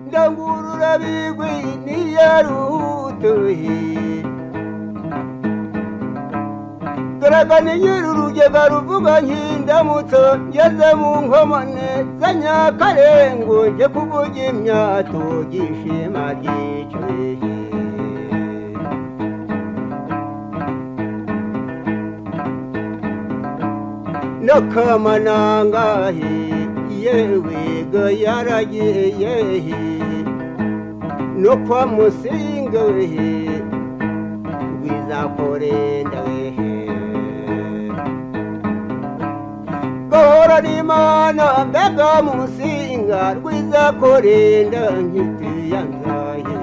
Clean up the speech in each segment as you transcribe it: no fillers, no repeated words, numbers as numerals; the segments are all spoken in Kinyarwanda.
Ndangurura bigwi niyarutuhi Garagane nyirurugega ruvuga nkindamutso ngeze mu nkomane za Nyakarengo nje kuvuga imyato gishima ryicwehe Nakamanangahe yewe ga yaragiye no kwa musinga wehe gwiza korenda wehe gahora n'Imana mbega musinga gwiza korenda nkiti yanzaye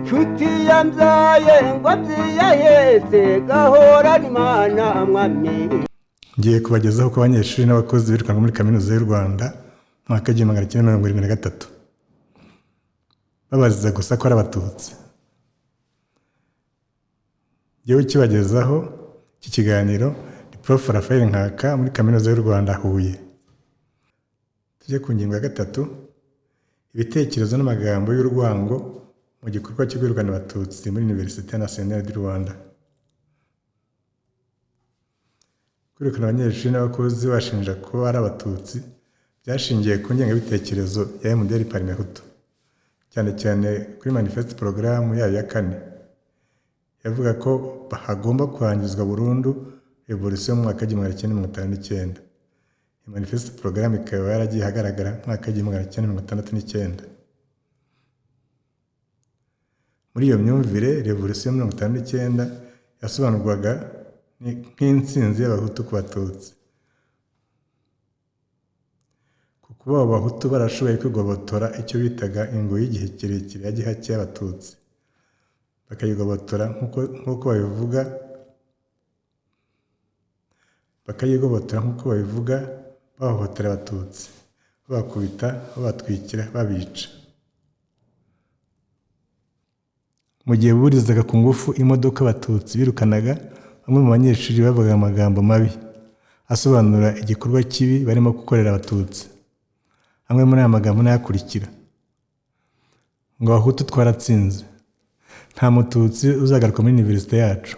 nshuti yanzaye ngo byiyahetse gahora n'Imana mwami. Ngiye kubagezaho ko abanyeshuri n'abakozi birukanwa muri kaminuza y'u Rwanda mwaka w'igihumbi magana cyenda mirongo irindwi na gatatu babaziza gusa ko ari abatutsi. Ngewe kibagezaho iki kiganiro ni Prof Raphael Nkaka muri kaminuza y'u Rwanda Huye. Tujye ku ngingo ya gatatu, ibitekerezo n'amagambo y'urwango mu gikorwa cyo kwirukana abatutsi muri Université Nationale du Rwanda. Kwirukana abanyeshuri n'abakozi bashinja ko ari abatutsi byashingiye ku ngengabitekerezo ya MDR Parmehutu, cyane cyane kuri manifeste porogaramu yayo ya 4 yavuga ko hagomba kurangizwa burundu revolution mu mwaka w'igihumbi kimwe magana cyenda mirongo itanu n'icyenda. Iyi manifeste porogaramu ikaba yaragiye ahagaragara mu mwaka w'igihumbi magana cyenda mirongo itandatu n'icyenda. Muri iyo myumvire revolution mirongo itanu n'icyenda yasobanurwaga nk'intsinzi y'abahutu ku batutsi, kuko abo bahutu barashoboye kwigobotora icyo bitaga ingo y'igihe kirekire ya gihake y'abatutsi, bakayigobotora nk'uko babivuga bahohotera abatutsi, babakubita, babatwikira, babica. Mu gihe burizaga ku ngufu imodoka abatutsi birukanaga, bamwe mu banyeshuri bavuga amagambo mabi asobanura igikorwa kibi barimo gukorera abatutsi. Amwe muri aya magambo n'ayakurikira: ngo abahutu twaratsinze, nta mututsi uzagaruka muri universite yacu,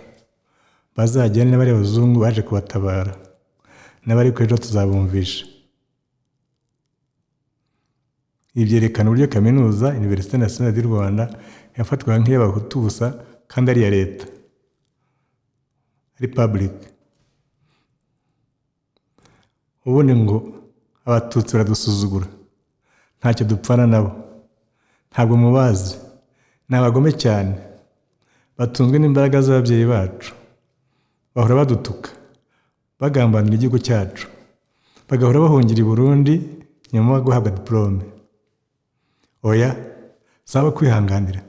bazajyane n'abari abazungu baje kubatabara, n'abari ko ejo tuzabumvisha. Ibi byerekana uburyo kaminuza Université Nationale du Rwanda yafatwaga nk'iy'abahutu gusa kandi ari iya leta, ari public. Ubundi ngo abatutsi baradusuzugura, ntacyo dupfana nabo, ntabwo mubazi, ni abagome cyane, batunzwe n'imbaraga z'ababyeyi bacu, bahora badutuka, bagambanira igihugu cyacu, bagahora bahungira i Burundi nyuma yo guhabwa diplome. Oya, saba kwihanganira.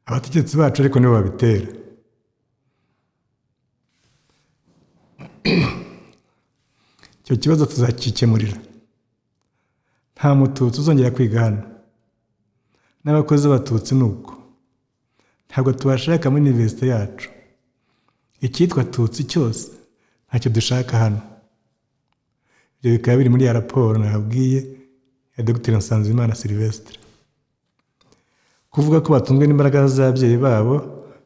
Abategetsi bacu ariko nibo babitera. Icyo kibazo tuzakikemurira. Nta mututsi uzongera kwiga hano, n'abakozi b'abatutsi nuko. Ntabwo tubashaka muri universite yacu. Icyitwa tutsi cyose ntacyo dushaka hano. Ibyo bikaba biri muri ya raporo nababwiye ya Dr Nsanzimana Sylvestre. Kuvuga ko batunzwe n'imbaraga z'ababyeyi babo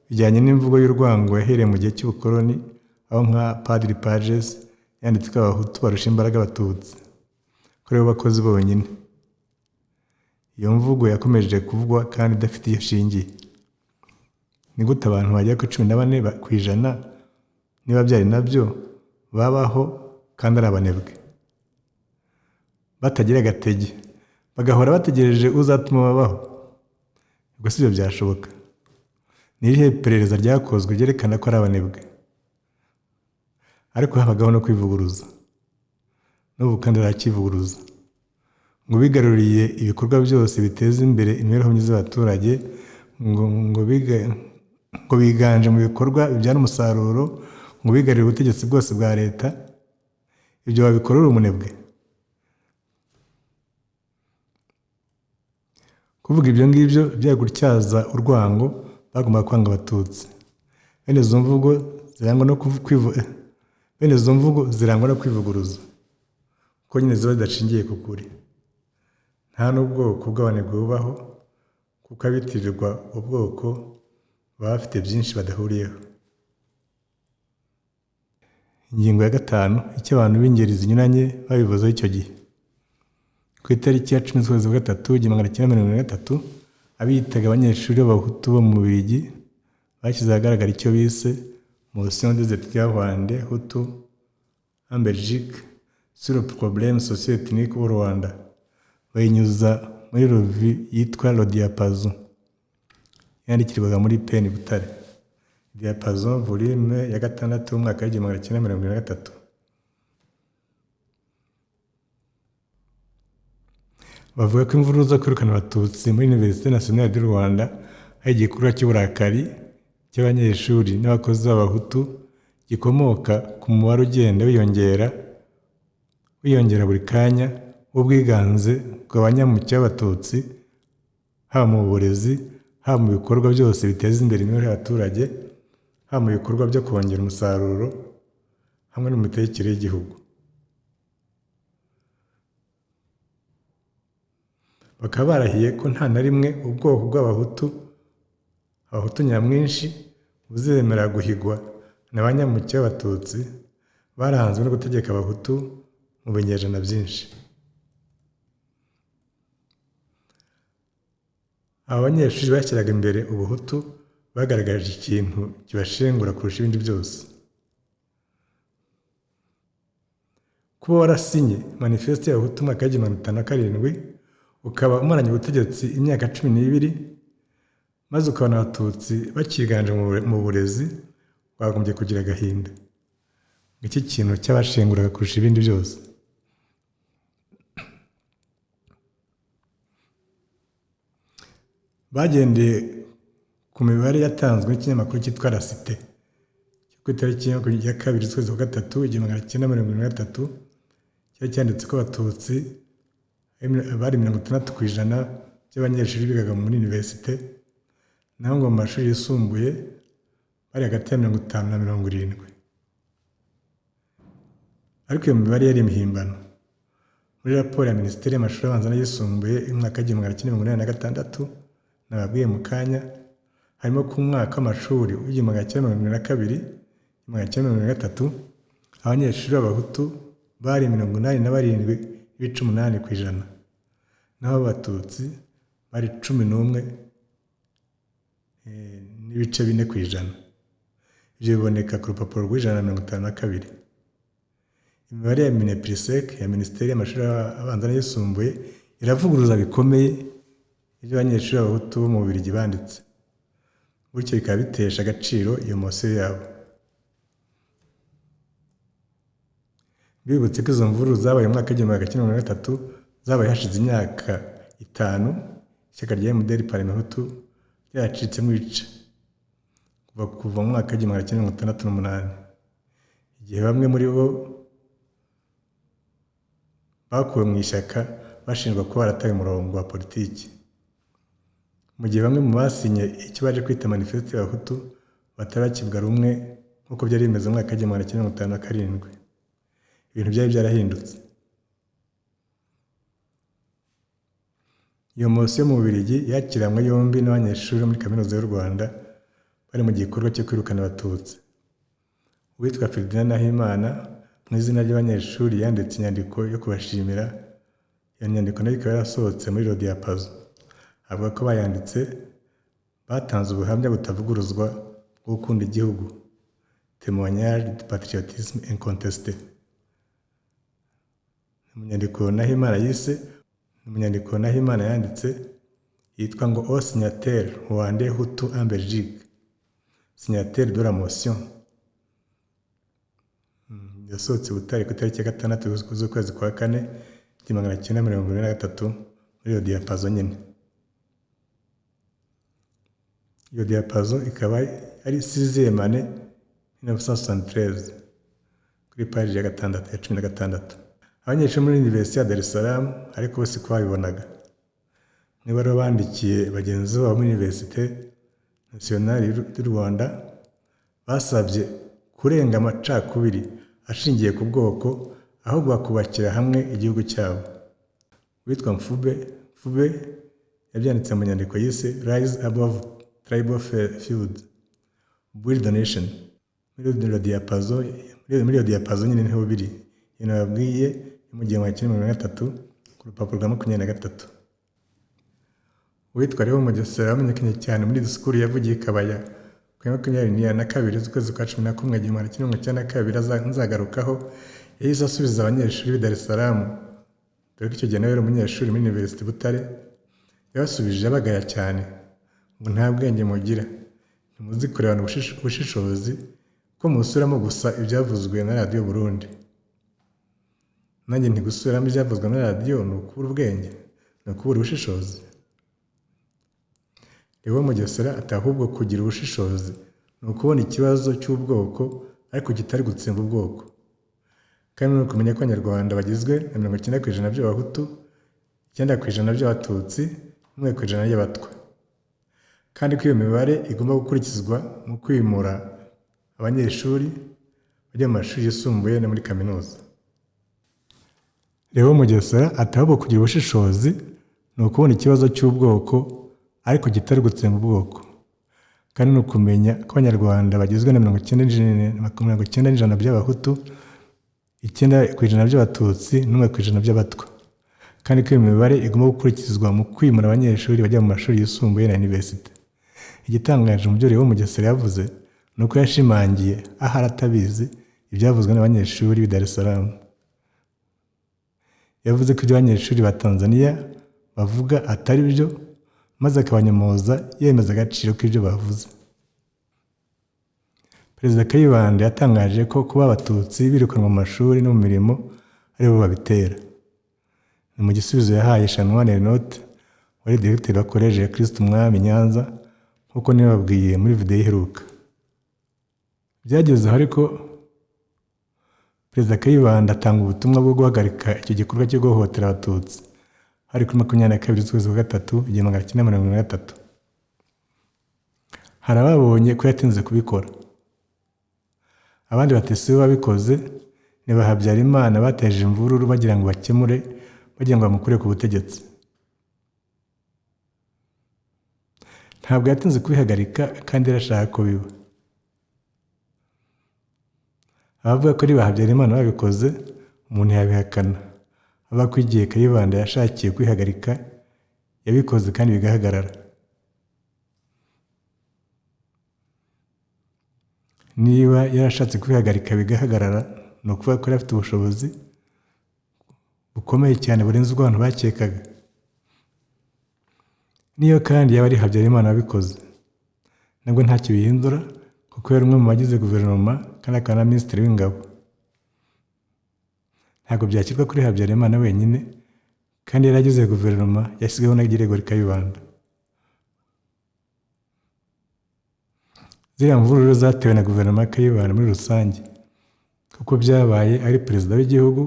bijyanye n'imvugo y'urwango yahereye mu gihe cy'ubukoloni, aho nka Padiri Pages yanditse ko abahutu barusha imbaraga abatutsi, ko aribo bakozi bonyine. Iyo mvugo yakomeje kuvugwa kandi idafite iyo ishingiye. Ni gute abantu bajya ku 14% niba byari nabyo babaho kandi ari abanebwe, batagira agatege, bagahora bategereje uzatuma babaho? Ubwo si byo byashoboka. Ni irihe perereza ryakozwe ryerekana ko ari abanebwe? Ariko habagaho no kwivuguruza, n'ubu kandi barakivuguruza, ngo bigaruriye ibikorwa byose biteza imbere imibereho myiza y'abaturage, ngo biganje mu bikorwa bibyara umusaruro, ngo bigarurire ubutegetsi bwose bwa leta. Ibyo babikorera umunebwe? Kuvuga ibyo ngibyo byari gutyaza urwango bagomba kwanga Abatutsi. Bene izo mvugo zirangwa no kwivuguruza, kuko nyine ziba zidashingiye ku kuri. Nta n'ubwoko bw'abanebwe bubaho, kuko abitirirwa ubwoko baba bafite byinshi badahuriyeho. Ingingo ya 5, icyo abantu b'ingeri zinyuranye babivuzeho icyo gihe. Ku itariki ya 10 z'ukwezi kwa gatatu 1943, abiyitaga abanyeshuri b'Abahutu bo mu Bubiligi bashyize ahagaragara icyo bise Motion des étudiants rwandais Hutu en Belgique sur le problème socio-ethnique au Rwanda. Bayinyuza muri revue yitwa Le Diapason, yandikirwaga muri PEN Butare. Diapason volume ya 6 umwaka w'1943. Bavuga ko imvururu zo kwirukana Abatutsi muri Université Nationale du Rwanda ari igikorwa cy'uburakari cy'abanyeshuri n'abakozi b'Abahutu gikomoka ku mubare ugenda wiyongera buri kanya w'ubwiganze bw'abanyamuke b'Abatutsi, haba mu burezi, haba mu bikorwa byose biteza imbere imibereho y'abaturage, haba mu bikorwa byo kongera umusaruro hamwe n'imitekerereze y'igihugu. Bakaba barahiye ko nta na rimwe ubwoko bw'Abahutu nyamwinshi buzemera guhigwa n'abanyamuke b'Abatutsi baranzwe no gutegeka Abahutu mu binyejana byinshi. Aba banyeshuri bashyiraga imbere Ubuhutu bagaragaje ikintu kibashengura kurusha ibindi byose. Kuba warasinye manifeste y'Abahutu mu mwaka w'1957, ukaba umaranye ubutegetsi imyaka 12, maze ukabona Abatutsi bakiganje mu burezi, wagombye kugira agahinda. Iki kintu cyabashenguraga kurusha ibindi byose. Bagendeye ku mibare yatanzwe n'ikinyamakuru cyitwa La Cité ku itariki ya 2 z'ukwezi kwa gatatu 1973, cyari cyanditse ko Abatutsi bari 60% by'abanyeshuri bigaga muri universite, naho ngo mu mashuri yisumbuye bari hagati ya 50 na 70. Ariko iyo mibare yari imihimbano. Muri raporo ya Minisiteri y'Amashuri Abanza n'Ayisumbuye y'umwaka wa 1986 nababwiye mu kanya, harimo ku mwaka w'amashuri w'1982-1983 abanyeshuri b'Abahutu bari 87.8%, naho Abatutsi bari 11.4%. Ibyo biboneka ku rupapuro rw'152. Imibare ya Mineprisec ya Minisiteri y'Amashuri Abanza n'Ayisumbuye iravuguruza bikomeye ibyo abanyeshuri b'Abahutu bo mu Bubiligi banditse, bityo bikaba bitesha agaciro iyo mosiyo yabo. Bibutse ko izo mvururu zabaye mu mwaka w'1983 zabaye hashize imyaka 5 ishyaka rya MDR Parlement Hutu ryacitsemo ibice kuva mu mwaka w'1968, igihe bamwe muri bo bakuwe mu ishyaka bashinjwa kuba barataye umurongo wa politiki, mu gihe bamwe mu basinye icyo baje kwita manifeste y'Abahutu batarakivuga rumwe nk'uko byari bimeze mu mwaka w'1957. Ibintu byari byarahindutse. Iyo mosiyo mu Bubiligi yakiranywe yombi n'abanyeshuri muri Kaminuza y'u Rwanda bari mu gikorwa cyo kwirukana Abatutsi. Uwitwa Ferdinand Nahimana mu izina ry'abanyeshuri yanditse inyandiko yo kubashimira. Iyo nyandiko nayo ikaba yarasohotse muri Le Diapason. Avuga ko bayanditse batanze ubuhamya butavuguruzwa bwo gukunda igihugu, témoignage de patriotisme incontesté. Mu nyandiko Nahimana yanditse yitwa ngo au signataire rwandais Hutu en Belgique, signataire de la motion. Yasohotse Butare ku itariki ya 6 z'ukwezi kwa 4 1943 muri Le Diapason nyine. iyo diapason ikaba ari 6e année 1973 kuri page ya 16. Abanyeshuri muri Université ya Dar es Salaam ariko bose ko babibonaga niba rero bandikiye bagenzi babo muri Université Nationale y'u Rwanda basabye kurenga amacakubiri ashingiye ku bwoko ahubwo bakubakira hamwe igihugu cyabo. Witwa Mfube yabyanditse mu nyandiko yise Rise Above Tribal Feuds, Build a Nation. Muri iyo diapason nyine niho biri ibintu babwiye mu gihumbi kimwe magana cyenda 1923 ku rupapuro rwa 23. Uwitwa Leon Mugesera wamenyekanye cyane muri disikuru yavugiye Kabaya ku 22 z'ukwezi kwa 11 igihumbi kimwe magana cyenda 92 nzagarukaho yahise asubiza abanyeshuri b'i Dar es Salaam dore ko icyo gihe nawe yari umunyeshuri muri University Butare. Yabasubije abagaya cyane ngo nta bwenge mugira, ntimuzi kurebana ubushishozi ko musubiramo gusa ibyavuzwe na radiyo Burundi. Nanjye ntigusubiramo ibyavuzwe na radiyo ni ukubura ubwenge, ni ukubura ubushishozi. Leon Mugesera atahubwo kugira ubushishozi ni ukubona ikibazo cy'ubwoko ariko kitari gutsemba ubwoko, kandi ni ukumenya ko Abanyarwanda bagizwe na 90% by'Abahutu, 9% by'Abatutsi, 1% y'Abatwa, kandi ko iyo mibare igomba gukurikizwa mu kwimura abanyeshuri bajya mu mashuri yisumbuye no muri kaminuza. Leon Mugesera atahubwo kugira ubushishozi ni ukubona ikibazo cy'ubwoko ariko kitari gutsemba ubwoko, kandi ni ukumenya ko Abanyarwanda bagizwe na 90% by'Abahutu, 9% by'Abatutsi, 1% by'Abatwa, kandi ko iyo mibare igomba gukurikizwa mu kwimura abanyeshuri bajya mu mashuri yisumbuye na university. Igitangaje mu byo Leon Mugesera yavuze ni uko yashimangiye ahari atabizi ibyavuzwe n'abanyeshuri b'i Dar es Salaam. Yavuze ko ibyo abanyeshuri ba Tanzania bavuga atari byo, maze akabanyomoza yemeza agaciro k'ibyo bavuze. Perezida Kayibanda yatangaje ko kuba Abatutsi birukanwa mu mashuri no mu mirimo ari bo babitera. Ni mu gisubizo yahaye Shanwani Enote wari directeur wa College ya Kristo Umwami Nyanza, nk'uko nibabwiye muri video iheruka. Byageze ariko Perezida Kayibanda atanga ubutumwa bwo guhagarika icyo gikorwa cyo guhohotera Abatutsi hari kuri 22 z'ukwezi kwa 3 igihumbi kimwe magana cyenda 1983. Hari ababonye ko yatinze kubikora, abandi batese babikoze ni Habyarimana bateje imvururu bagira ngo bakemure, bagira ngo bamukure ku butegetsi. Ntabwo yatinze kubihagarika kandi yarashaka ko biba. Abavuga ko ari Habyarimana babikoze umuntu yabihakana, avuga ko igihe Kayibanda yashakiye kwihagarika yabikoze kandi bigahagarara. Niba yarashatse kwihagarika bigahagarara ni ukuvuga ko afite ubushobozi bukomeye cyane burenze ubwo abantu bakekaga. Niyo kandi yaba ari Habyarimana wabikoze nabwo ntacyo bihindura, kuko yari umwe mu bagize guverinoma kandi akaba na minisitiri w'ingabo. Ntabwo byakirwa kuri Habyarimana wenyine, kandi yaragize guverinoma yashyizweho na Gregory Kayibanda. Ziriya mvururu zatewe na guverinoma ya Kayibanda muri rusange, kuko byabaye ari perezida w'igihugu,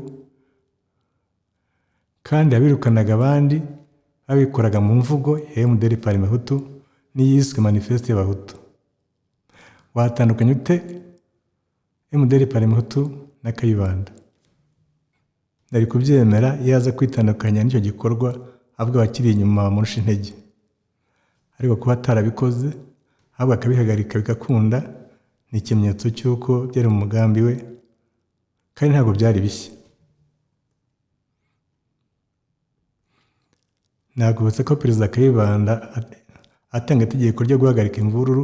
kandi abirukanaga abandi babikoraga mu mvugo ya MDR Parme Hutu n'iyiswe Manifeste y'Abahutu. Watandukanye ute MDR Parme Hutu na Kayibanda? Nari kubyemera yaza kwitandukanya n'icyo gikorwa avuga bakiri inyuma bamurusha intege, ariko kuba atarabikoze ahubwo akabihagarika bigakunda ni ikimenyetso cy'uko byari mu mugambi we, kandi ntabwo byari bishya. Nagubutse ko Perezida Kayibanda atanga itegeko ryo guhagarika imvururu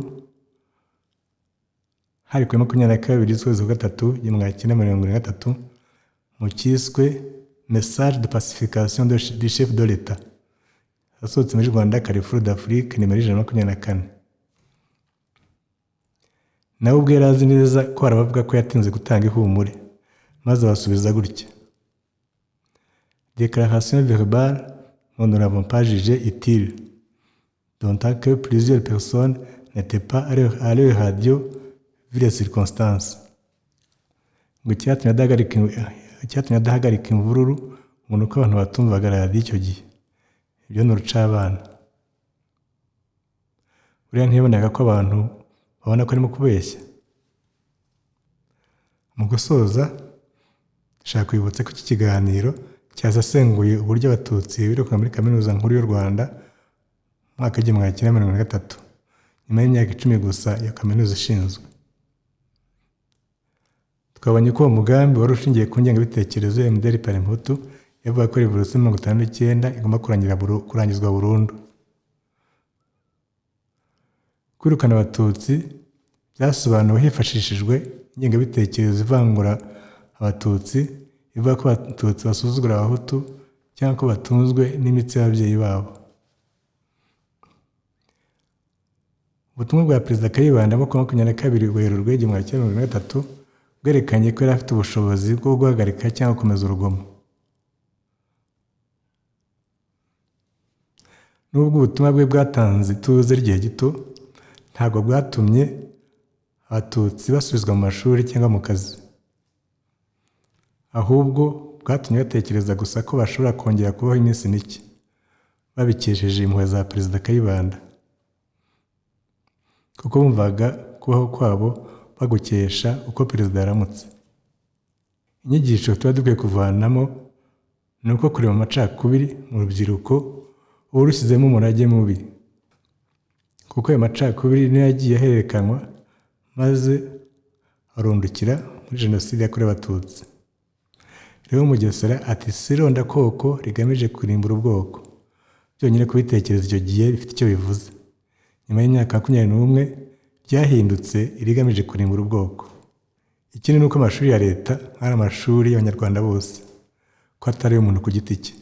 hari kuri 22 z'ukwezi kwa 3 igihumbi kimwe magana cyenda 1983 mu cyiswe Message de pacification du chef de l'État, asohotse muri Rwanda Carrefour d'Afrique nimero 124. Nawe ubwe yarazi neza ko arabavuga ko yatinze gutanga ihumure, maze basubiza gutya: Déclaration verbale, nous n'avons pas jugé utile, d'autant que plusieurs personnes n'était pas à leur radio vu les circonstances. Ngo icyatumye adahagarika imvururu ngo ni uko abantu batumvaga radiyo icyo gihe. Ibyo ni urucabana. Buriya ntiyabonaga ko abantu babona ko arimo kubeshya. Mu gusoza ndashaka kwibutsa ko iki kiganiro cyasasenguye uburyo abatutsi birukanwe muri kaminuza nkuru y'u Rwanda mu mwaka w'igihumbi kimwe magana cyenda mirongo itatu, nyuma y'imyaka 10 gusa iyo kaminuza ishinzwe. Twabonye ko uwo mugambi wari ushingiye ku ngengabitekerezo ya MDR Parmehutu yavuga ko revolution 1959 igomba kurangizwa burundu. Kwirukana abatutsi byasobanuwe hifashishijwe ingengabitekerezo ivangura abatutsi, ivuga ko abatutsi basuzugura abahutu cyangwa ko batunzwe n'imitsi y'ababyeyi babo. Ubutumwa bwa Perezida Kayibanda mu 22 Werurwe 1993 bwerekanye ko yari afite ubushobozi bwo guhagarika cyangwa gukomeza urugomo. Nubwo ubutumwa bwe bwatanze ituze ry'igihe gito, ntabwo bwatumye abatutsi basubizwa mu mashuri cyangwa mu kazi. Ahubwo bwatumye batekereza gusa ko bashobora kongera kubaho iminsi mike, babikesheje impuhwe za Perezida Kayibanda. Kuko bumvaga kubaho kwabo bagukesha uko Perezida yaramutse. Inyigisho tuba dukwiye kuvanamo ni uko kureba amacakubiri mu rubyiruko uba urushyizemo umurage mubi. Kuko ayo macakubiri niyo yagiye ahererekanwa maze arundukira muri Jenoside yakorewe Abatutsi. Rero Mugesera ati sironda koko rigamije kurimbura ubwoko. Byonyine kubitekereza icyo gihe bifite icyo bivuze. Nyuma y'imyaka 21 byahindutse irigamije kurimbura ubwoko. Ikindi nuko amashuri ya leta ari amashuri y'abanyarwanda bose, ko atari umuntu ku giti cye.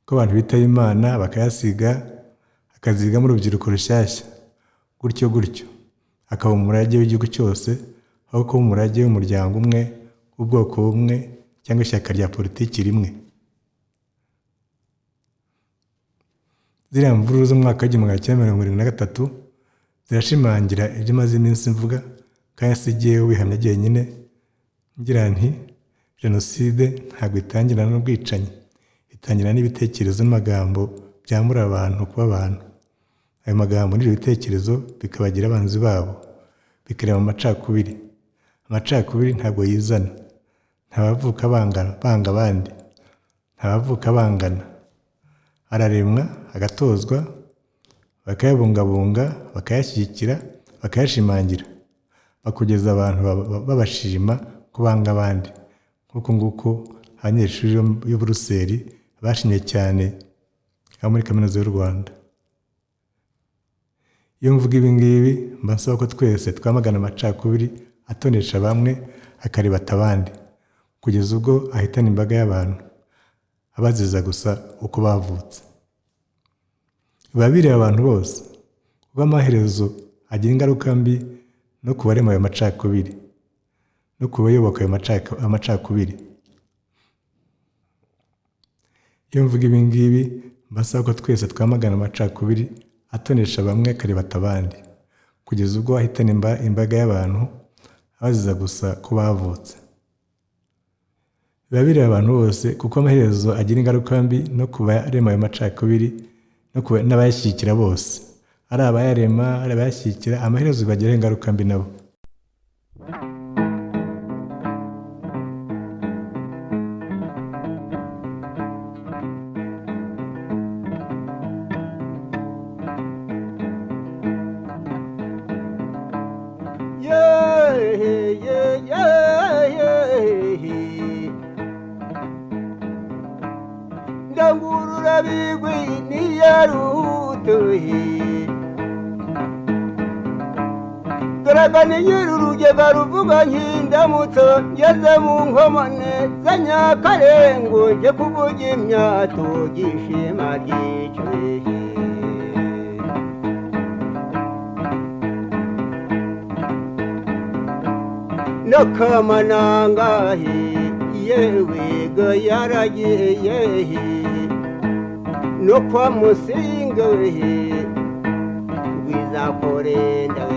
Ko abantu bitaye Imana bakayasiga akaziga mu rubyiruko rushyashya, gutyo akaba umurage w'igihugu cyose, aho kuba umurage w'umuryango umwe, ubwoko bumwe cyangwa ishyaka rya politiki rimwe. Ziriya mvururu zo mu mwaka w'igihumbi kimwe magana cyenda 1973 zirashimangira ibyo maze iminsi mvuga, kandi asigiye ubihamya jyenyine ngira nti Jenoside ntabwo itangira n'ubwicanyi, itangira n'ibitekerezo n'amagambo byamura abantu kuba abantu. Ayo magambo n'ibitekerezo bikabagira abanzi babo, bikarema amacakubiri. Amacakubiri ntabwo yizana, ntabavuka banga abandi, ntabavuka bangana. Araremwa, agatozwa, bakayabungabunga, bakayashyigikira, bakayashimangira, bakugeza abantu babashima kubanga abandi. Nguko abanyeshuri b'i Buruseli bashimye cyane abo muri Kaminuza y'u Rwanda. Iyo mvuga ibi ngibi mba nsaba ko twese twamagana amacakubiri atonesha bamwe akaribata abandi, kugeza ubwo ahitana imbaga y'abantu abaziza gusa uko bavutse. Biba bireba abantu bose, kuko amaherezo agira ingaruka mbi no ku barema ayo macakubiri no ku bayoboka ayo amacakubiri. Iyo mvuga ibi ngibi mba nsaba ko twese twamagana amacakubiri atonesha bamwe akaribata abandi, kugeza ubwo ahitana imbaga y'abantu abaziza gusa ko bavutse. Biba bireba abantu bose, kuko amaherezo agira ingaruka mbi no ku barema ayo macakubiri no ku n'abayashyigikira bose. Ari abayarema, ari abayashyigikira, amaherezo bagira ingaruka mbi nabo. Ndangurura bigwi niyarutuhi Garagane nyirurugega ruvuga nkindamutso ngeze mu nkomane za Nyakarengo nje kuvuga imyato gishima ryicwehe Nakamanangahe yewe ga yaragiye no kwa musinga wehe Gwiza nakore ndawe